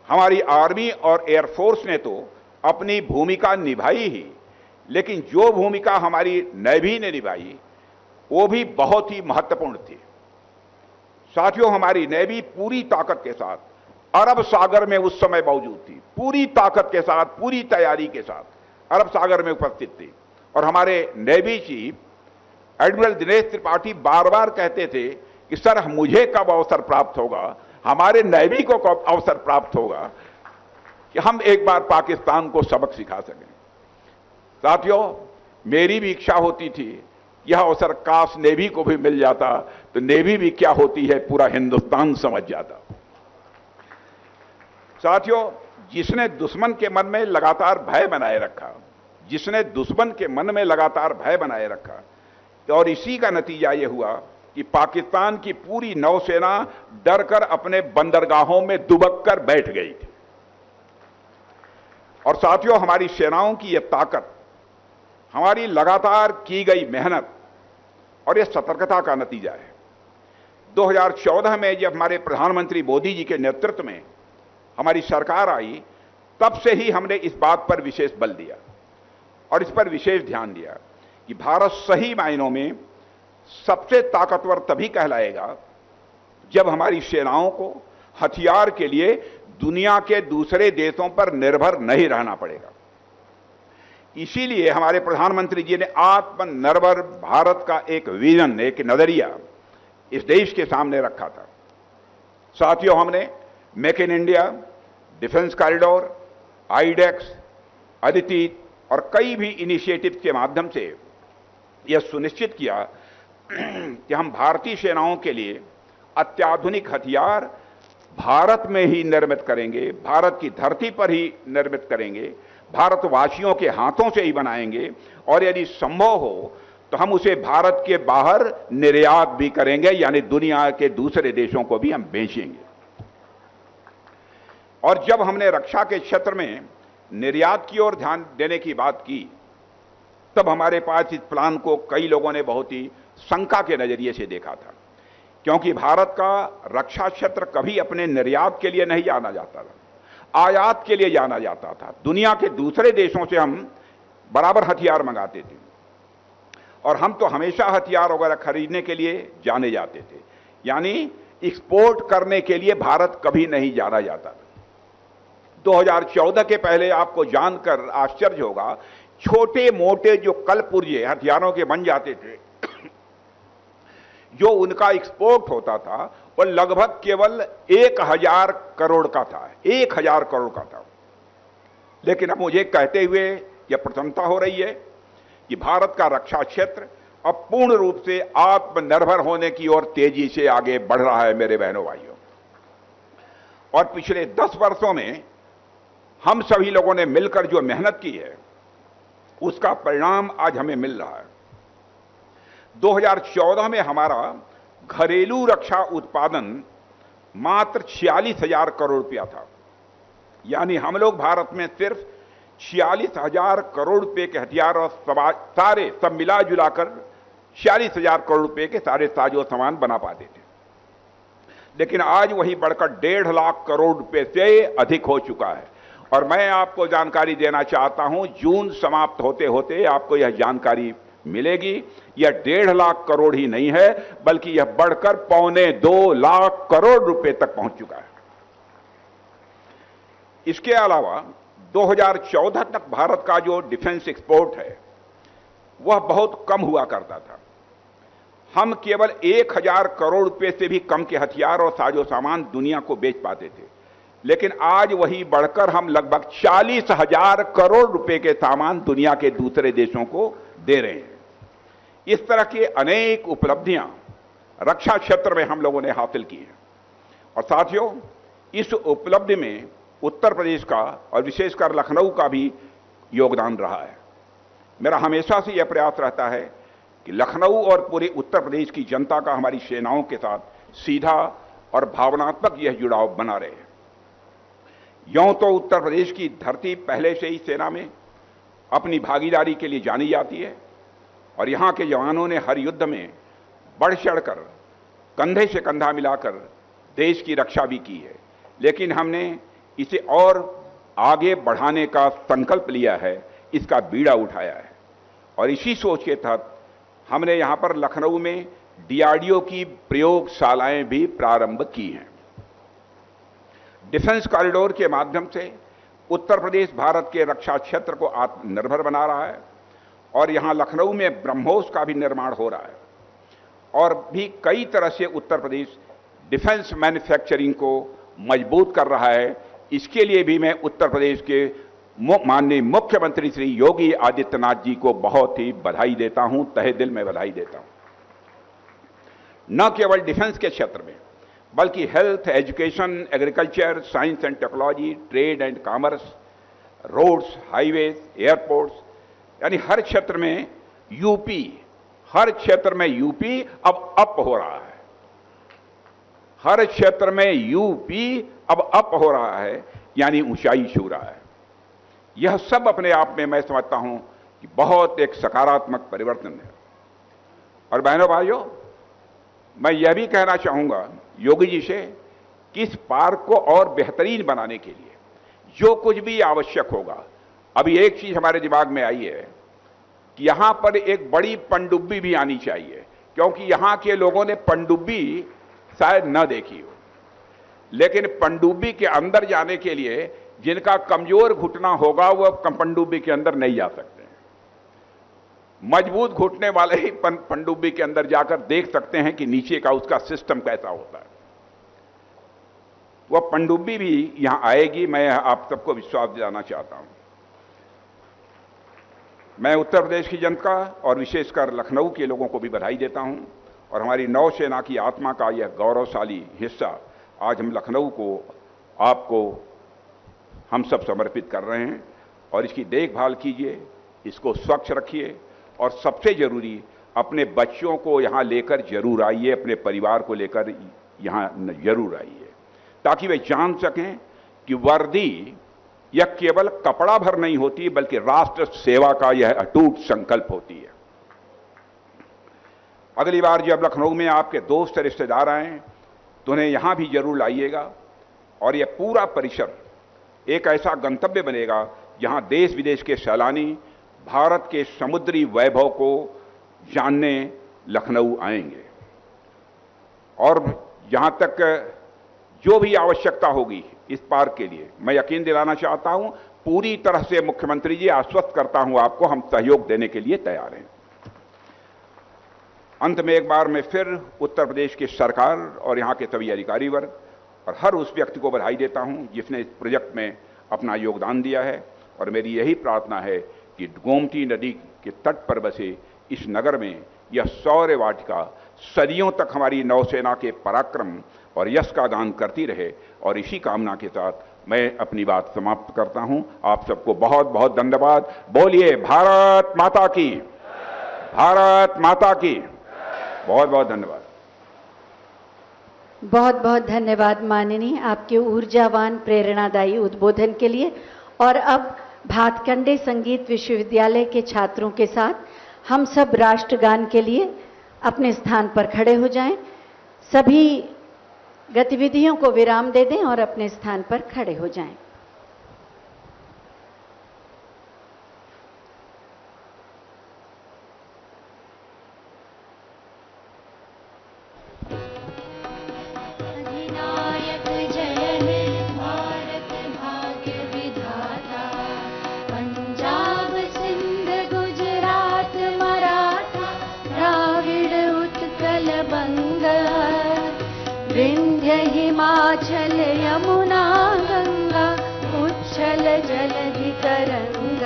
हमारी आर्मी और एयरफोर्स ने तो अपनी भूमिका निभाई ही, लेकिन जो भूमिका हमारी नेवी ने निभाई वो भी बहुत ही महत्वपूर्ण थी। साथियों, हमारी नेवी पूरी ताकत के साथ अरब सागर में उस समय मौजूद थी, पूरी ताकत के साथ, पूरी तैयारी के साथ अरब सागर में उपस्थित थी। और हमारे navy chief admiral Dinesh Tripathi बार बार कहते थे कि सर मुझे कब अवसर प्राप्त होगा, हमारे नेवी को कब अवसर प्राप्त होगा कि हम एक बार पाकिस्तान को सबक सिखा सकें। साथियों, मेरी भी इच्छा होती थी यह अवसर काश नेवी को भी मिल जाता तो नेवी भी क्या होती है पूरा हिंदुस्तान समझ जाता। साथियों, जिसने दुश्मन के मन में लगातार भय बनाए रखा, जिसने दुश्मन के मन में लगातार भय बनाए रखा, और इसी का नतीजा यह हुआ कि पाकिस्तान की पूरी नौसेना डरकर अपने बंदरगाहों में दुबक कर बैठ गई थी। और साथियों, हमारी सेनाओं की यह ताकत, हमारी लगातार की गई मेहनत और यह सतर्कता का नतीजा है। 2014 में जब हमारे प्रधानमंत्री मोदी जी के नेतृत्व में हमारी सरकार आई, तब से ही हमने इस बात पर विशेष बल दिया और इस पर विशेष ध्यान दिया कि भारत सही मायनों में सबसे ताकतवर तभी कहलाएगा जब हमारी सेनाओं को हथियार के लिए दुनिया के दूसरे देशों पर निर्भर नहीं रहना पड़ेगा। इसीलिए हमारे प्रधानमंत्री जी ने आत्मनिर्भर भारत का एक विजन, एक नजरिया इस देश के सामने रखा था। साथियों, हमने make in India, defence corridor, iDEX, Aditi और कई भी इनिशिएटिव के माध्यम से यह सुनिश्चित किया कि हम भारतीय सेनाओं के लिए अत्याधुनिक हथियार भारत में ही निर्मित करेंगे, भारत की धरती पर ही निर्मित करेंगे, भारतवासियों के हाथों से ही बनाएंगे और यदि संभव हो तो हम उसे भारत के बाहर निर्यात भी करेंगे, यानी दुनिया के दूसरे देशों को भी हम बेचेंगे। और जब हमने रक्षा के क्षेत्र में निर्यात की ओर ध्यान देने की बात की, तब हमारे पास इस प्लान को कई लोगों ने बहुत ही शंका के नजरिए से देखा था, क्योंकि भारत का रक्षा क्षेत्र कभी अपने निर्यात के लिए नहीं जाना जाता था, आयात के लिए जाना जाता था। दुनिया के दूसरे देशों से हम बराबर हथियार मंगाते थे और हम तो हमेशा हथियार वगैरह खरीदने के लिए जाने जाते थे, यानी एक्सपोर्ट करने के लिए भारत कभी नहीं जाना जाता था। 2014 के पहले आपको जानकर आश्चर्य होगा, छोटे मोटे जो कलपुर्जे हथियारों के बन जाते थे, जो उनका एक्सपोर्ट होता था वो लगभग केवल 1000 करोड़ का था, 1000 करोड़ का था। लेकिन अब मुझे कहते हुए यह प्रसन्नता हो रही है कि भारत का रक्षा क्षेत्र अब पूर्ण रूप से आत्मनिर्भर होने की ओर तेजी से आगे बढ़ रहा है मेरे बहनों भाइयों। और पिछले 10 वर्षों में हम सभी लोगों ने मिलकर जो मेहनत की है उसका परिणाम आज हमें मिल रहा है। 2014 में हमारा घरेलू रक्षा उत्पादन मात्र 46,000 करोड़ रुपया था, यानी हम लोग भारत में सिर्फ 46,000 करोड़ रुपए के हथियार और सारे सब मिला जुलाकर 46,000 करोड़ रुपए के सारे साजो सामान बना पाते थे। लेकिन आज वही बढ़कर 1.5 लाख करोड़ रुपए से अधिक हो चुका है। और मैं आपको जानकारी देना चाहता हूं, जून समाप्त होते होते आपको यह जानकारी मिलेगी, यह 1.5 लाख करोड़ ही नहीं है बल्कि यह बढ़कर 1.25 लाख करोड़ रुपए तक पहुंच चुका है। इसके अलावा 2014 तक भारत का जो डिफेंस एक्सपोर्ट है वह बहुत कम हुआ करता था। हम केवल 1000 करोड़ रुपए से भी कम के हथियार और साजो सामान दुनिया को बेच पाते थे, लेकिन आज वही बढ़कर हम लगभग 40,000 करोड़ रुपए के सामान दुनिया के दूसरे देशों को दे रहे हैं। इस तरह की अनेक उपलब्धियां रक्षा क्षेत्र में हम लोगों ने हासिल की हैं। और साथियों, इस उपलब्धि में उत्तर प्रदेश का और विशेषकर लखनऊ का भी योगदान रहा है। मेरा हमेशा से यह प्रयास रहता है कि लखनऊ और पूरे उत्तर प्रदेश की जनता का हमारी सेनाओं के साथ सीधा और भावनात्मक यह जुड़ाव बना रहे। यूं तो उत्तर प्रदेश की धरती पहले से ही सेना में अपनी भागीदारी के लिए जानी जाती है और यहां के जवानों ने हर युद्ध में बढ़ चढ़कर कंधे से कंधा मिलाकर देश की रक्षा भी की है। लेकिन हमने इसे और आगे बढ़ाने का संकल्प लिया है, इसका बीड़ा उठाया है। और इसी सोच के तहत हमने यहां पर लखनऊ में डीआरडीओ की प्रयोगशालाएं भी प्रारंभ की हैं। डिफेंस कॉरिडोर के माध्यम से उत्तर प्रदेश भारत के रक्षा क्षेत्र को आत्मनिर्भर बना रहा है और यहां लखनऊ में ब्रह्मोस का भी निर्माण हो रहा है और भी कई तरह से उत्तर प्रदेश डिफेंस मैन्युफैक्चरिंग को मजबूत कर रहा है। इसके लिए भी मैं उत्तर प्रदेश के माननीय मुख्यमंत्री श्री योगी आदित्यनाथ जी को बहुत ही बधाई देता हूं, तहे दिल में बधाई देता हूं। न केवल डिफेंस के क्षेत्र में बल्कि health, education, agriculture, science and technology, trade and commerce, roads, highways, airports, यानी हर क्षेत्र में यूपी, हर क्षेत्र में यूपी अब अप हो रहा है। हर क्षेत्र में यूपी अब अप हो रहा है, यानी ऊंचाई छू रहा है। यह सब अपने आप में मैं समझता हूं कि बहुत एक सकारात्मक परिवर्तन है। और बहनों भाइयों, मैं यह भी कहना चाहूंगा योगी जी से कि इस पार्क को और बेहतरीन बनाने के लिए जो कुछ भी आवश्यक होगा, अभी एक चीज हमारे दिमाग में आई है कि यहां पर एक बड़ी पनडुब्बी भी आनी चाहिए, क्योंकि यहां के लोगों ने पनडुब्बी शायद न देखी हो, लेकिन पनडुब्बी के अंदर जाने के लिए जिनका कमजोर घुटना होगा वह पनडुब्बी के अंदर नहीं जा सकते। मजबूत घुटने वाले ही पनडुब्बी के अंदर जाकर देख सकते हैं कि नीचे का उसका सिस्टम कैसा होता है। वह पनडुब्बी भी यहां आएगी, मैं आप सबको विश्वास दिलाना चाहता हूं। मैं उत्तर प्रदेश की जनता और विशेषकर लखनऊ के लोगों को भी बधाई देता हूं और हमारी नौसेना की आत्मा का यह गौरवशाली हिस्सा आज हम लखनऊ को आपको हम सब समर्पित कर रहे हैं। और इसकी देखभाल कीजिए, इसको स्वच्छ रखिए और सबसे जरूरी अपने बच्चों को यहां लेकर जरूर आइए, अपने परिवार को लेकर यहां जरूर आइए, ताकि वे जान सकें कि वर्दी यह केवल कपड़ा भर नहीं होती बल्कि राष्ट्र सेवा का यह अटूट संकल्प होती है। अगली बार जब लखनऊ में आपके दोस्त रिश्तेदार आए तो उन्हें यहां भी जरूर लाइएगा और यह पूरा परिसर एक ऐसा गंतव्य बनेगा जहां देश विदेश के सैलानी भारत के समुद्री वैभव को जानने लखनऊ आएंगे। और जहां तक जो भी आवश्यकता होगी इस पार्क के लिए, मैं यकीन दिलाना चाहता हूं, पूरी तरह से मुख्यमंत्री जी आश्वस्त करता हूं आपको, हम सहयोग देने के लिए तैयार हैं। अंत में एक बार मैं फिर उत्तर प्रदेश की सरकार और यहां के सभी अधिकारी वर्ग और हर उस व्यक्ति को बधाई देता हूं जिसने इस प्रोजेक्ट में अपना योगदान दिया है। और मेरी यही प्रार्थना है कि गोमती नदी के तट पर बसे इस नगर में यह शौर्य वाटिका सदियों तक हमारी नौसेना के पराक्रम और यश का गान करती रहे। और इसी कामना के साथ मैं अपनी बात समाप्त करता हूं। आप सबको बहुत बहुत धन्यवाद। बोलिए भारत माता की, भारत माता की। बहुत बहुत धन्यवाद। बहुत बहुत धन्यवाद माननीय, आपके ऊर्जावान प्रेरणादायी उद्बोधन के लिए। और अब भातखंडे संगीत विश्वविद्यालय के छात्रों के साथ हम सब राष्ट्रगान के लिए अपने स्थान पर खड़े हो जाएं। सभी गतिविधियों को विराम दे दें और अपने स्थान पर खड़े हो जाएं। विंध्य हिमाचल यमुना गंगा उच्छल जलधि तरंग,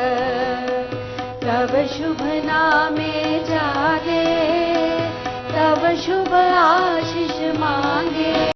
तव शुभ नामे जागे, तव शुभ आशीष मांगे।